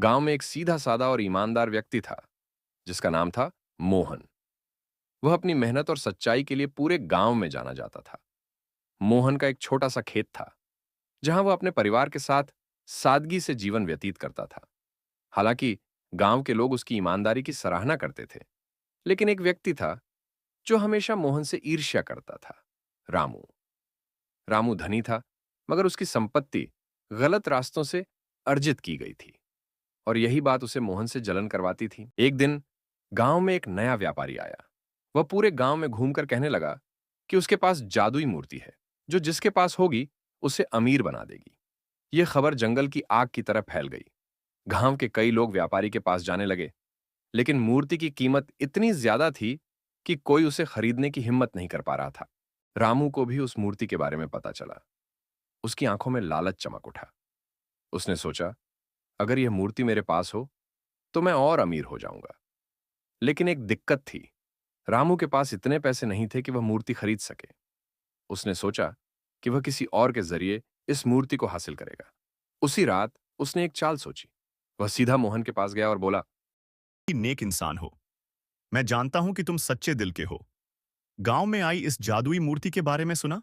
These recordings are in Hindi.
गांव में एक सीधा साधा और ईमानदार व्यक्ति था जिसका नाम था मोहन। वह अपनी मेहनत और सच्चाई के लिए पूरे गांव में जाना जाता था। मोहन का एक छोटा सा खेत था जहां वह अपने परिवार के साथ सादगी से जीवन व्यतीत करता था। हालांकि गांव के लोग उसकी ईमानदारी की सराहना करते थे, लेकिन एक व्यक्ति था जो हमेशा मोहन से ईर्ष्या करता था। रामू। रामू धनी था, मगर उसकी संपत्ति गलत रास्तों से अर्जित की गई थी और यही बात उसे मोहन से जलन करवाती थी। एक दिन गांव में एक नया व्यापारी आया। वह पूरे गांव में घूमकर कहने लगा कि उसके पास जादुई मूर्ति है जो जिसके पास होगी उसे अमीर बना देगी। यह खबर जंगल की आग की तरह फैल गई। गांव के कई लोग व्यापारी के पास जाने लगे, लेकिन मूर्ति की कीमत इतनी ज्यादा थी कि कोई उसे खरीदने की हिम्मत नहीं कर पा रहा था। रामू को भी उस मूर्ति के बारे में पता चला। उसकी आंखों में लालच चमक उठा। उसने सोचा, अगर यह मूर्ति मेरे पास हो तो मैं और अमीर हो जाऊंगा। लेकिन एक दिक्कत थी। रामू के पास इतने पैसे नहीं थे कि वह मूर्ति खरीद सके। उसने सोचा कि वह किसी और के जरिए इस मूर्ति को हासिल करेगा। उसी रात उसने एक चाल सोची। वह सीधा मोहन के पास गया और बोला, नेक इंसान हो। मैं जानता हूं कि तुम सच्चे दिल के हो। गांव में आई इस जादुई मूर्ति के बारे में सुना।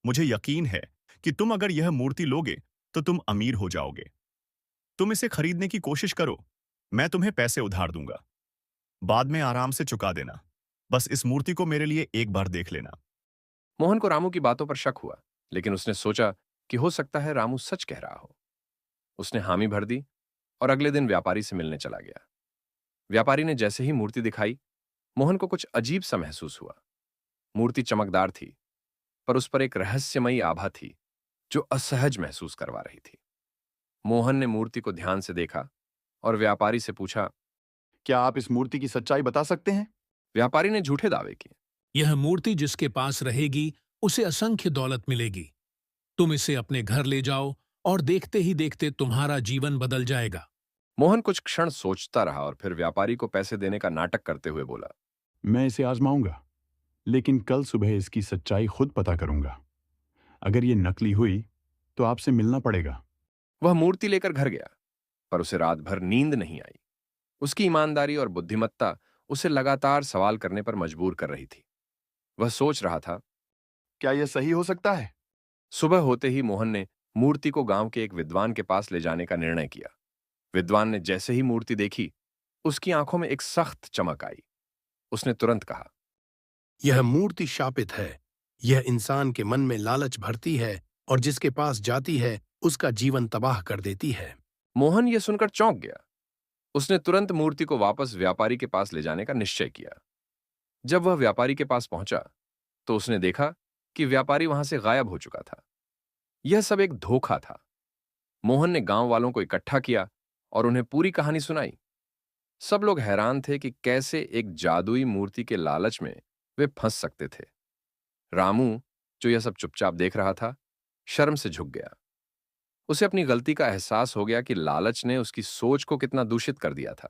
मुझे यकीन है कि तुम अगर यह मूर्ति लोगे तो तुम अमीर हो जाओगे। तुम इसे खरीदने की कोशिश करो। मैं तुम्हें पैसे उधार दूंगा। बाद में आराम से चुका देना। बस इस मूर्ति को मेरे लिए एक बार देख लेना। मोहन को रामू की बातों पर शक हुआ, लेकिन उसने सोचा कि हो सकता है रामू सच कह रहा हो। उसने हामी भर दी और अगले दिन व्यापारी से मिलने चला गया। व्यापारी ने जैसे ही मूर्ति दिखाई, मोहन को कुछ अजीब सा महसूस हुआ। मूर्ति चमकदार थी, पर उस पर एक रहस्यमयी आभा थी जो असहज महसूस करवा रही थी। मोहन ने मूर्ति को ध्यान से देखा और व्यापारी से पूछा। क्या आप इस मूर्ति की सच्चाई बता सकते हैं? व्यापारी ने झूठे दावे किए। यह मूर्ति जिसके पास रहेगी उसे असंख्य दौलत मिलेगी। तुम इसे अपने घर ले जाओ और देखते ही देखते तुम्हारा जीवन बदल जाएगा। मोहन कुछ क्षण सोचता रहा और फिर व्यापारी को पैसे देने का नाटक करते हुए बोला, मैं इसे आजमाऊंगा, लेकिन कल सुबह इसकी सच्चाई खुद पता करूंगा। अगर ये नकली हुई तो आपसे मिलना पड़ेगा। वह मूर्ति लेकर घर गया, पर उसे रात भर नींद नहीं आई। उसकी ईमानदारी और बुद्धिमत्ता उसे लगातार सवाल करने पर मजबूर कर रही थी। वह सोच रहा था। क्या यह सही हो सकता है? सुबह होते ही मोहन ने मूर्ति को गांव के एक विद्वान के पास ले जाने का निर्णय किया। विद्वान ने जैसे ही मूर्ति देखी, उसकी आंखों में एक सख्त चमक आई। उसने तुरंत कहा, यह मूर्ति शापित है। यह इंसान के मन में लालच भरती है और जिसके पास जाती है उसका जीवन तबाह कर देती है। मोहन यह सुनकर चौंक गया। उसने तुरंत मूर्ति को वापस व्यापारी के पास ले जाने का निश्चय किया। जब वह व्यापारी के पास पहुंचा तो उसने देखा कि व्यापारी वहां से गायब हो चुका था। यह सब एक धोखा था। मोहन ने गांव वालों को इकट्ठा किया और उन्हें पूरी कहानी सुनाई। सब लोग हैरान थे कि कैसे एक जादुई मूर्ति के लालच में वे फंस सकते थे। रामू, जो यह सब चुपचाप देख रहा था, शर्म से झुक गया। उसे अपनी गलती का एहसास हो गया कि लालच ने उसकी सोच को कितना दूषित कर दिया था।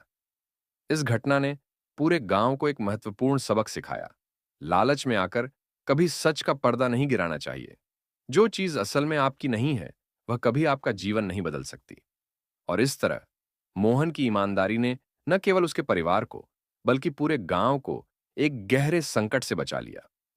इस घटना ने पूरे गांव को एक महत्वपूर्ण सबक सिखाया। लालच में आकर कभी सच का पर्दा नहीं गिराना चाहिए। जो चीज असल में आपकी नहीं है, वह कभी आपका जीवन नहीं बदल सकती। और इस तरह मोहन की ईमानदारी ने न केवल उसके परिवार को, बल्कि पूरे गांव को एक गहरे संकट से बचा लिया।